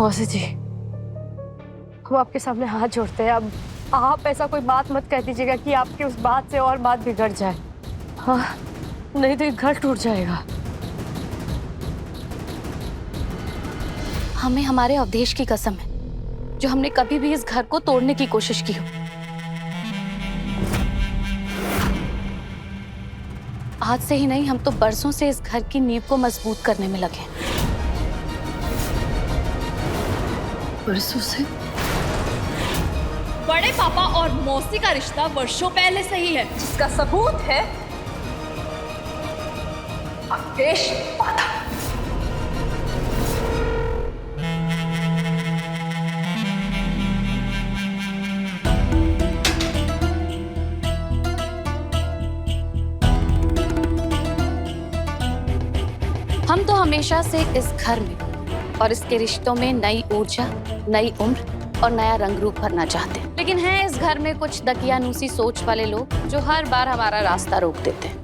मौसी जी, हम आपके सामने हाथ जोड़ते हैं। अब आप ऐसा कोई बात मत कह दीजिएगा कि आपकी उस बात से और बात बिगड़ जाए। हाँ, नहीं तो ये घर टूट जाएगा। हमें हमारे अवधेश की कसम है, जो हमने कभी भी इस घर को तोड़ने की कोशिश की हो। आज से ही नहीं, हम तो बरसों से इस घर की नींव को मजबूत करने में लगे। बरसों से? बड़े पापा और मौसी का रिश्ता वर्षों पहले से ही है, जिसका सबूत है अवधेश माता। हम तो हमेशा से इस घर में और इसके रिश्तों में नई ऊर्जा, नई उम्र और नया रंग रूप भरना चाहते हैं। लेकिन हैं इस घर में कुछ दकियानूसी सोच वाले लोग जो हर बार हमारा रास्ता रोक देते हैं।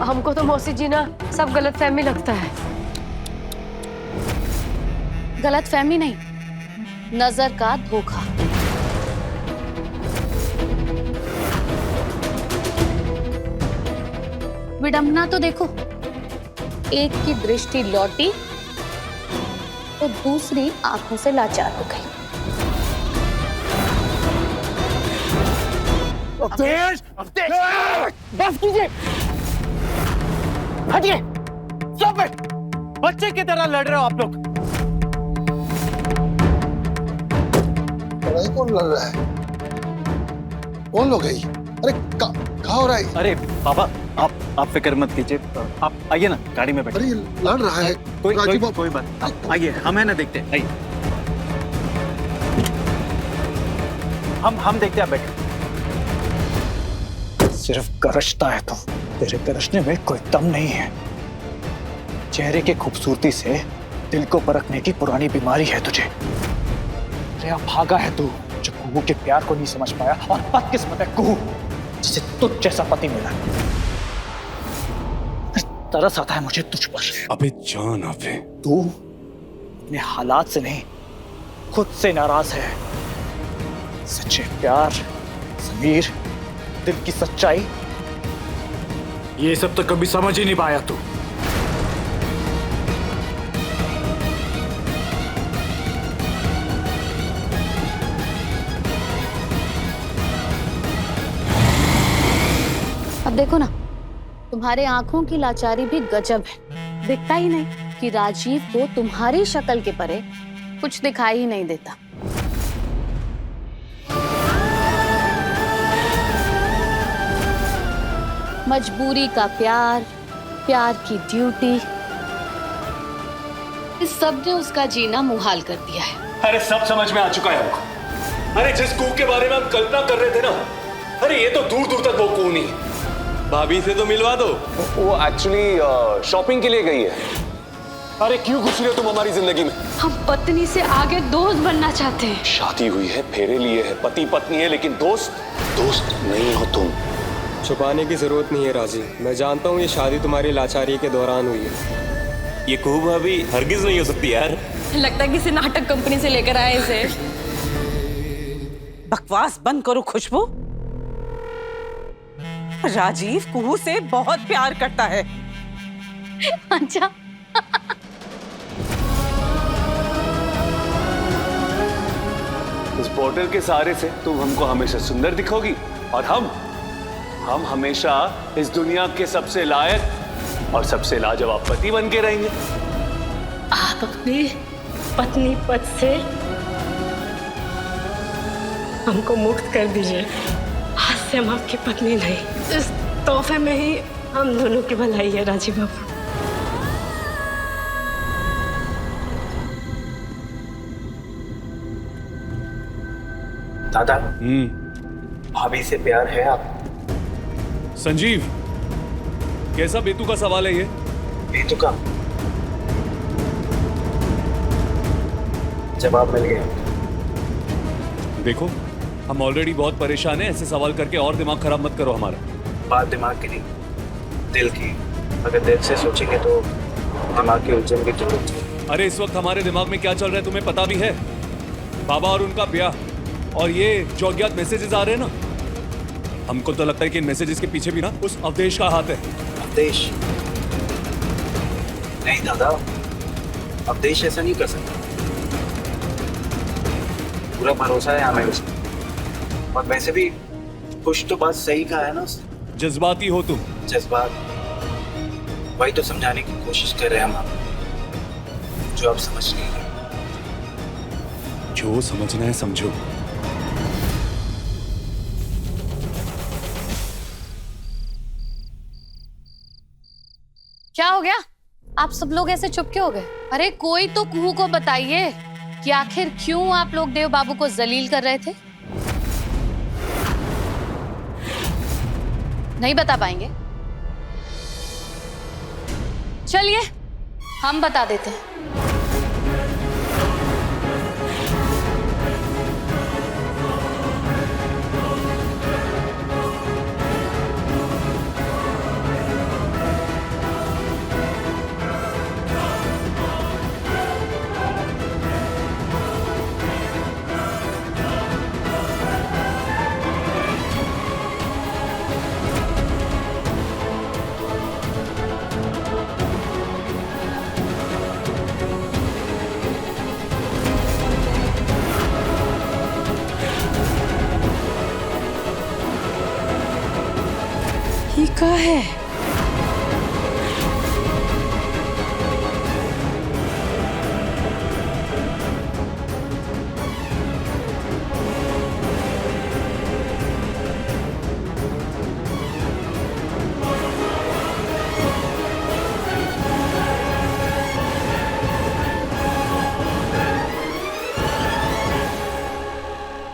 हमको तो मौसी जी ना सब गलतफहमी लगता है। गलतफहमी नहीं, नजर का धोखा। विडंबना तो देखो, एक की दृष्टि लौटी तो दूसरी आंखों से लाचार हो गई। अवधेश! अवधेश! बस कीजिए! हटिए! Stop it! बच्चे की तरह लड़ रहे हो आप लोग। लड़ाई कौन लड़ रहा है? कौन लोग है? अरे क्या हो रहा है? अरे पापा, आप फिक्र मत कीजिए। आप आइए ना, गाड़ी में बैठिए। अरे लड़ रहा है कोई बात। आप आइए, हम है ना, देखते हैं। आइए, हम देखते हैं। आप बैठिए। सिर्फ गरजता है तुम, तेरे गरजने में कोई दम नहीं है। चेहरे की खूबसूरती से दिल को परखने की पुरानी बीमारी है तुझे। अरे अब भागा है तू, जो कुहू के प्यार को नहीं समझ पाया, और बदकिस्मत है कुहू जिसे तुझ जैसा पति मिला। तरस आता है मुझे तुझ पर। अबे जान अबे, तू अपने हालात से नहीं, खुद से नाराज है। सच्चे प्यार, समीर, दिल की सच्चाई, ये सब तो कभी समझ ही नहीं पाया तू। अब देखो ना, तुम्हारे आंखों की लाचारी भी गजब है। दिखता ही नहीं कि राजीव को तुम्हारी शक्ल के परे कुछ दिखाई ही नहीं देता। मजबूरी का प्यार, प्यार की ड्यूटी, इस सब ने उसका जीना मुहाल कर दिया है। अरे सब समझ में आ चुका है हमको। अरे जिस कुएं के बारे में हम कल्पना कर रहे थे ना, अरे ये तो दूर दूर तक वो कुएं नहीं। भाभी से तो मिलवा दो। वो एक्चुअली शॉपिंग के लिए गई है। अरे क्यों घुस रहे हो तुम हमारी जिंदगी में? हम पत्नी से आगे दोस्त बनना चाहते हैं। शादी हुई है, फेरे लिए है, पति पत्नी है, लेकिन दोस्त नहीं हो तुम। छुपाने की जरूरत नहीं है राजी, मैं जानता हूँ ये शादी तुम्हारी लाचारी के दौरान हुई है। ये कुहू भाभी हरगिज नहीं हो सकती यार। लगता है किसी नाटक कंपनी से लेकर आए इसे। बकवास बंद करो खुशबू। राजीव कुहू से बहुत प्यार करता है। अच्छा, इस बोतल के सहारे से तुम हमको हमेशा सुंदर दिखोगी, और हम हमेशा इस दुनिया के सबसे लायक और सबसे लाजवाब पति बन के रहेंगे। आप अपनी पत्नी पद से हमको मुक्त कर दीजिए। आज से हम आपकी पत्नी नहीं। इस तोहफे में ही हम दोनों की भलाई है राजीव बाबू। दादा, भाभी से प्यार है आप? संजीव, कैसा बेतुका सवाल है ये? बेतुका? जवाब मिल गया। देखो, हम ऑलरेडी बहुत परेशान हैं, ऐसे सवाल करके और दिमाग खराब मत करो हमारा। बात दिमाग की नहीं, दिल की। अगर दिल से सोचेंगे तो दिमाग की उलझन की जरूरत है। अरे इस वक्त हमारे दिमाग में क्या चल रहा है तुम्हें पता भी है? बाबा और उनका ब्याह और ये जो अज्ञात मैसेजेस आ रहे हैं ना, हमको तो लगता है कि इन मैसेजेस के पीछे भी ना उस अवधेश का हाथ है। अवधेश? नहीं दादा, अवधेश ऐसा नहीं कर सकता। पूरा भरोसा है हमें उस पर। और वैसे भी कुछ तो बात सही कहा है ना उसने। जज्बाती हो तुम। जज्बात? वही तो समझाने की कोशिश कर रहे हैं हम, जो आप समझ नहीं रहे। जो समझना है समझो। क्या हो गया? आप सब लोग ऐसे चुप क्यों हो गए? अरे कोई तो कुहू को बताइए कि आखिर क्यों आप लोग देव बाबू को जलील कर रहे थे? नहीं बता पाएंगे? चलिए हम बता देते हैं। ये क्या है?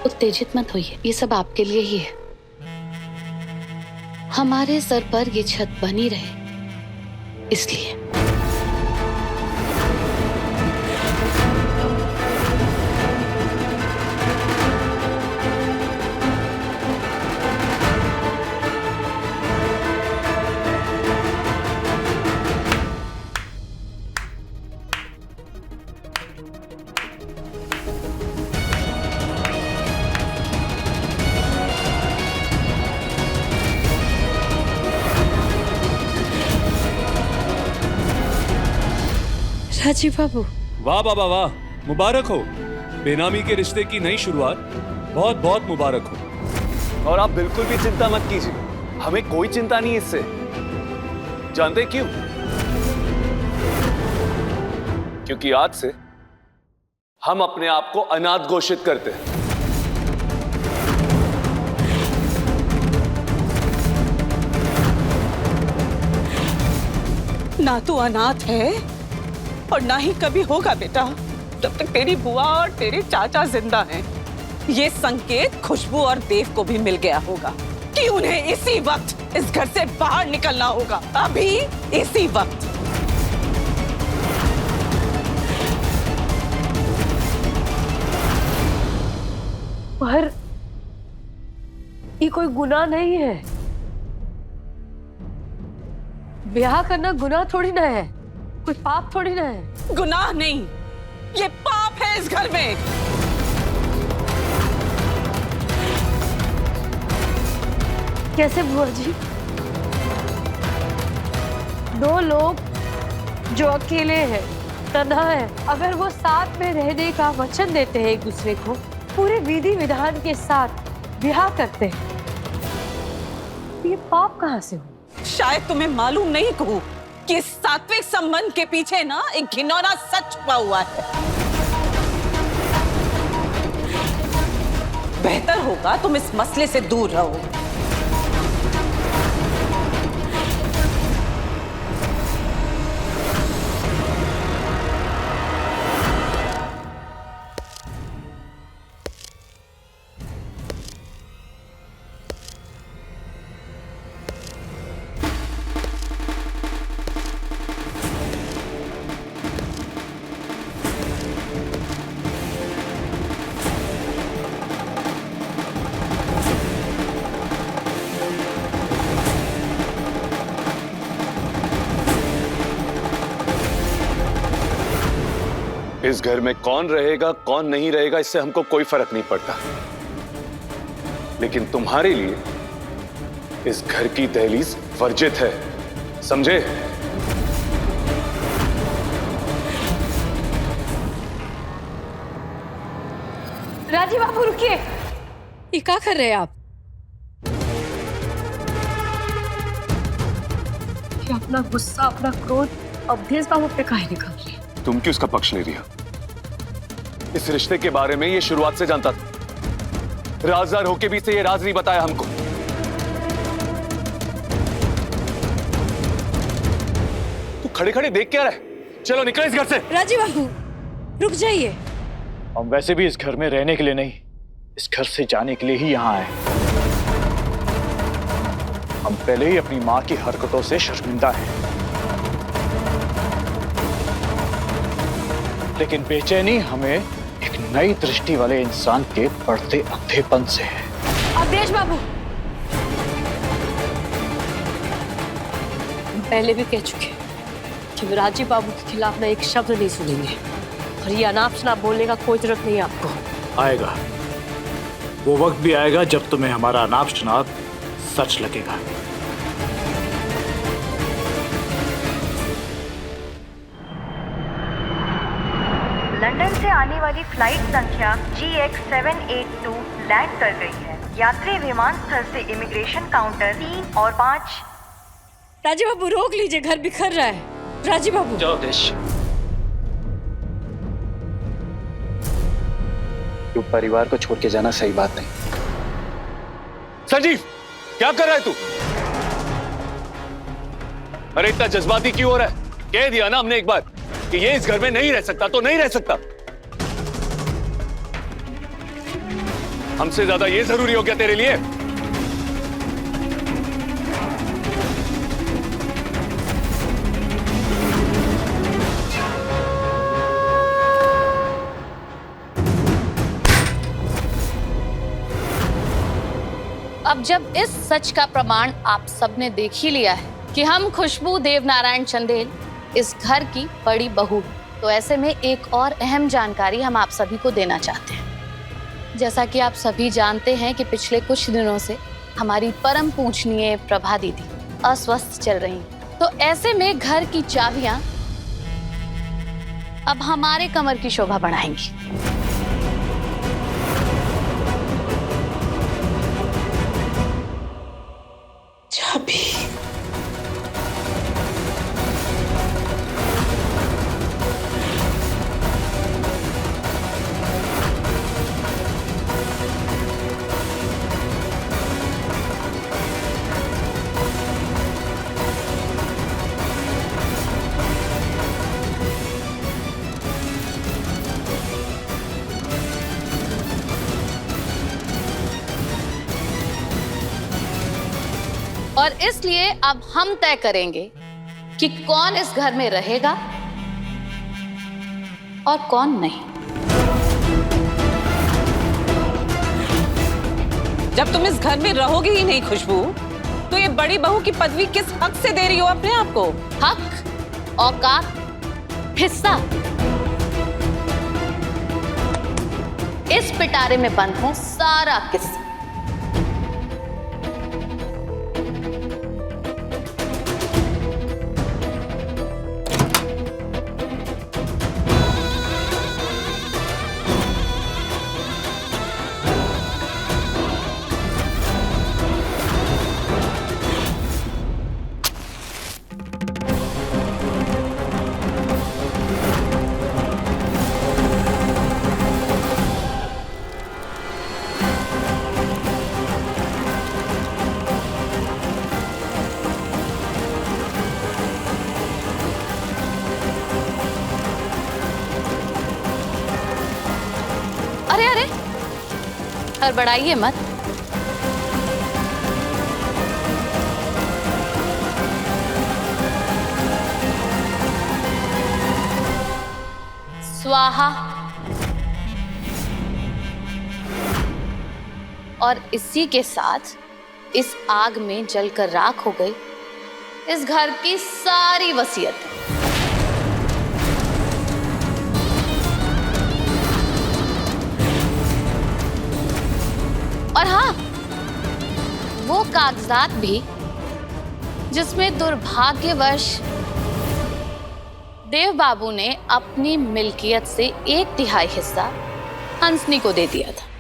उत्तेजित मत होइए, ये सब आपके लिए ही है। हमारे सर पर ये छत बनी रहे इसलिए। राजीव बाबू, वाह बाबा वाह, मुबारक हो। बेनामी के रिश्ते की नई शुरुआत बहुत बहुत मुबारक हो। और आप बिल्कुल भी चिंता मत कीजिए, हमें कोई चिंता नहीं इससे। जानते क्यों? क्योंकि आज से हम अपने आप को अनाथ घोषित करते हैं। ना तू अनाथ है और ना ही कभी होगा बेटा, जब तक तेरी बुआ और तेरे चाचा जिंदा हैं। ये संकेत खुशबू और देव को भी मिल गया होगा कि उन्हें इसी वक्त इस घर से बाहर निकलना होगा, अभी इसी वक्त। पर ये कोई गुनाह नहीं है। ब्याह करना गुनाह थोड़ी ना है, कोई पाप थोड़ी ना है। गुनाह नहीं, ये पाप है इस घर में। कैसे बुआ जी? दो लोग जो अकेले हैं, तन्हा है, अगर वो साथ में रहने का वचन देते हैं एक दूसरे को, पूरे विधि विधान के साथ ब्याह करते हैं, ये पाप कहाँ से हो? शायद तुम्हें मालूम नहीं कहूं कि इस सात्विक संबंध के पीछे ना एक घिनौना सच छुपा हुआ है। बेहतर होगा तुम इस मसले से दूर रहो। इस घर में कौन रहेगा कौन नहीं रहेगा इससे हमको कोई फर्क नहीं पड़ता, लेकिन तुम्हारे लिए इस घर की दहलीज वर्जित है, समझे? राजी बाबू रुकिए। ये क्या कर रहे हैं आप? ये अपना गुस्सा, अपना क्रोध अवधेश बाबू पे काहे निकाल रही है? तुम क्यों उसका पक्ष ले रही हो? इस रिश्ते के बारे में ये शुरुआत से जानता था, राजदार होके भी इसे ये राज नहीं बताया हमको। तू खड़े खड़े देख क्या रहा है? चलो निकल इस घर से। राजी बाबू रुक जाइए। हम वैसे भी इस घर में रहने के लिए नहीं, इस घर से जाने के लिए ही यहाँ आए। हम पहले ही अपनी माँ की हरकतों से शर्मिंदा हैं, लेकिन बेचैनी हमें एक नई दृष्टि वाले इंसान के बढ़ते अंधेपन से है। अवधेश बाबू, हम पहले भी कह चुके हैं कि राजीव बाबू के खिलाफ ना एक शब्द नहीं सुनेंगे, और ये अनाप शनाप बोलने का कोई जरूरत नहीं है आपको। आएगा वो वक्त भी आएगा जब तुम्हें हमारा अनाप शनाप सच लगेगा। लंदन से आने वाली फ्लाइट संख्या GX782 लैंड कर गई है। यात्री विमान स्थल से इमिग्रेशन काउंटर 3 और 5। राजी बाबू रोक लीजिए, घर बिखर रहा है। राजी बाबू जाओ देश। तू परिवार को छोड़ के जाना सही बात नहीं। संजीव क्या कर रहा है तू? अरे इतना जज्बाती क्यों हो रहा है? कह दिया ना हमने एक बार कि ये इस घर में नहीं रह सकता तो नहीं रह सकता। हमसे ज्यादा ये जरूरी हो गया तेरे लिए? अब जब इस सच का प्रमाण आप सबने देख ही लिया है कि हम खुशबू देवनारायण चंदेल इस घर की बड़ी बहू है, तो ऐसे में एक और अहम जानकारी हम आप सभी को देना चाहते हैं। जैसा कि आप सभी जानते हैं कि पिछले कुछ दिनों से हमारी परम पूजनीय प्रभा दीदी अस्वस्थ चल रही हैं, तो ऐसे में घर की चाबियां अब हमारे कमर की शोभा बढ़ाएंगी। चाबी? और इसलिए अब हम तय करेंगे कि कौन इस घर में रहेगा और कौन नहीं। जब तुम इस घर में रहोगी ही नहीं खुशबू, तो ये बड़ी बहू की पदवी किस हक से दे रही हो अपने आप को? हक, औकात, हिस्सा इस पिटारे में बंद है सारा किस्सा। अरे अरे, हड़बड़ाइए मत। स्वाहा। और इसी के साथ इस आग में जलकर राख हो गई इस घर की सारी वसीयत। और हाँ, वो कागजात भी जिसमें दुर्भाग्यवश देव बाबू ने अपनी मिल्कियत से 1/3 हिस्सा हंसनी को दे दिया था।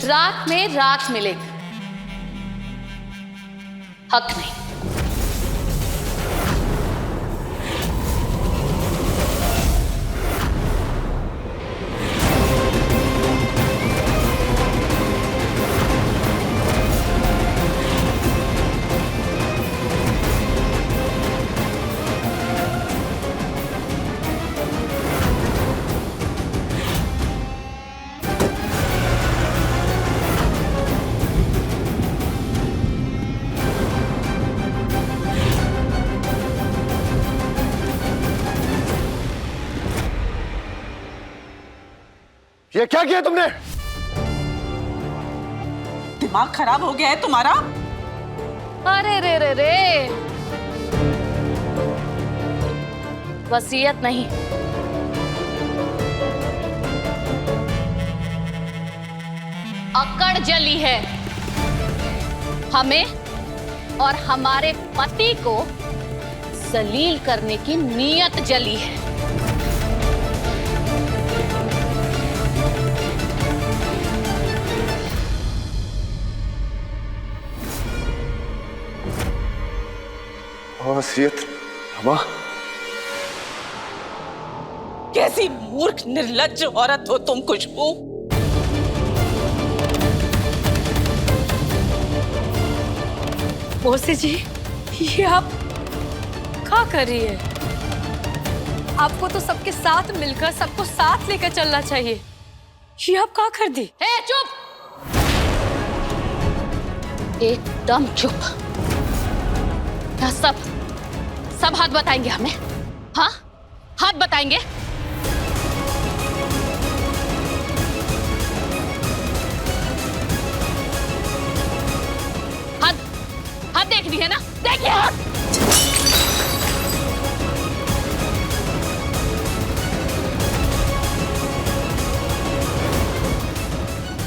रात में रात मिलेगी, हक नहीं। ये क्या किया तुमने? दिमाग खराब हो गया है तुम्हारा? अरे रे रे रे, वसीयत नहीं, अकड़ जली है। हमें और हमारे पति को जलील करने की नीयत जली है। वसीयत नामा? कैसी मूर्ख निर्लज्ज औरत हो तुम खुशबू। मौसी जी, ये आप क्या कर रही है? आपको तो सबके साथ मिलकर सबको साथ लेकर चलना चाहिए। ये आप क्या कर दी? चुप, एकदम चुप। क्या सब हाथ बताएंगे हमें? हाँ, हाथ बताएंगे। हाथ देखनी है ना? देखिए हाथ।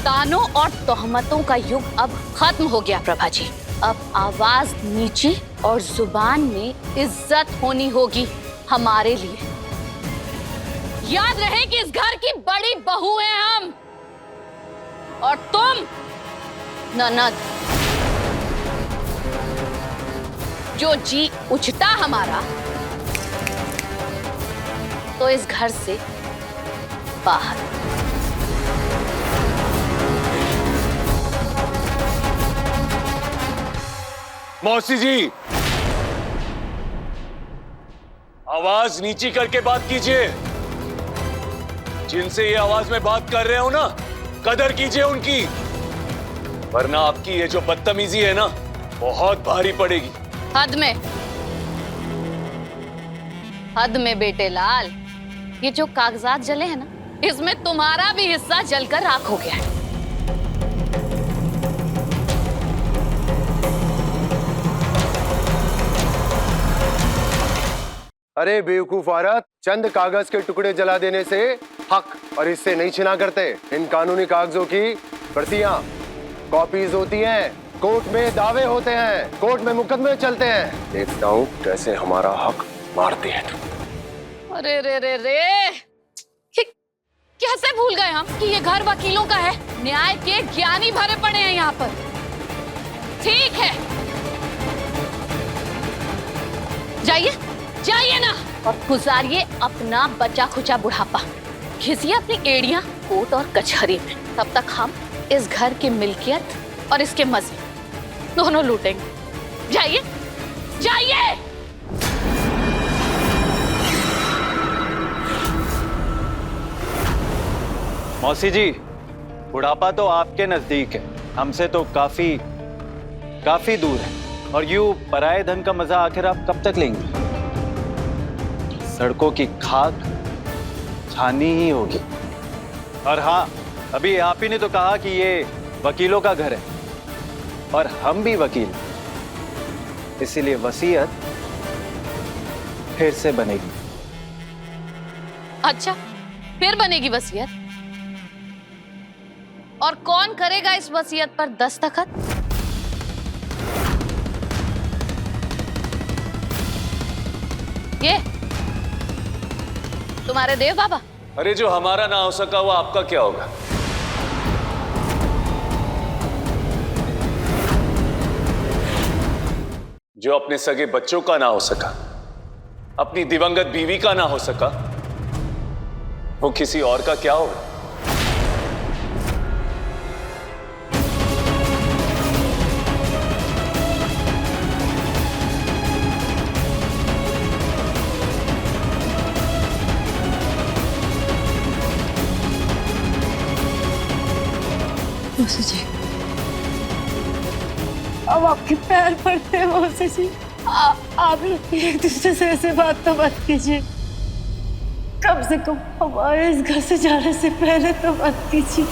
तानों और तोहमतों का युग अब खत्म हो गया प्रभा जी। अब आवाज नीची और जुबान में इज्जत होनी होगी हमारे लिए। याद रहे कि इस घर की बड़ी बहू हैं हम, और तुम ननद। जो जी उछता हमारा तो इस घर से बाहर। मौसी जी, आवाज नीची करके बात कीजिए। जिनसे ये आवाज में बात कर रहे हो ना, कदर कीजिए उनकी, वरना आपकी ये जो बदतमीजी है ना, बहुत भारी पड़ेगी। हद में बेटे लाल। ये जो कागजात जले हैं ना, इसमें तुम्हारा भी हिस्सा जलकर राख हो गया है। अरे बेवकूफ औरत, चंद कागज के टुकड़े जला देने से हक और हिस्से नहीं छिना करते। इन कानूनी कागजों की प्रतियां, कॉपीज होती हैं, कोर्ट में दावे होते हैं, कोर्ट में मुकदमे चलते हैं। देखता हूँ कैसे हमारा हक मारते हैं तुम। अरे रे रे रे, कैसे भूल गए हम कि ये घर वकीलों का है। न्याय के ज्ञानी भरे पड़े हैं यहाँ पर। ठीक है, जाइए ना और गुजारिए अपना बचा खुचा बुढ़ापा। घिसिए अपनी एड़ियां कोर्ट और कचहरी में। तब तक हम इस घर की मिल्कियत और इसके मजे दोनों लूटेंगे। जाइए। मौसी जी, बुढ़ापा तो आपके नजदीक है, हमसे तो काफी दूर है। और यूं पराये धन का मजा आखिर आप कब तक लेंगे? सड़कों की खाक छानी ही होगी। और हाँ, अभी आप ही ने तो कहा कि ये वकीलों का घर है और हम भी वकील, इसीलिए वसीयत फिर से बनेगी। अच्छा, फिर बनेगी वसीयत? और कौन करेगा इस वसीयत पर दस्तखत? ये तुम्हारे देव बाबा। अरे जो हमारा ना हो सका वो आपका क्या होगा? जो अपने सगे बच्चों का ना हो सका, अपनी दिवंगत बीवी का ना हो सका, वो किसी और का क्या होगा? मौसी जी, अब आपके पैर पड़ते हैं मौसी जी। आप लोग एक दूसरे से ऐसे बात तो मत कीजिए। कम से कम हमारे इस घर से जाने से पहले तो मत कीजिए।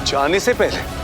जाने से पहले?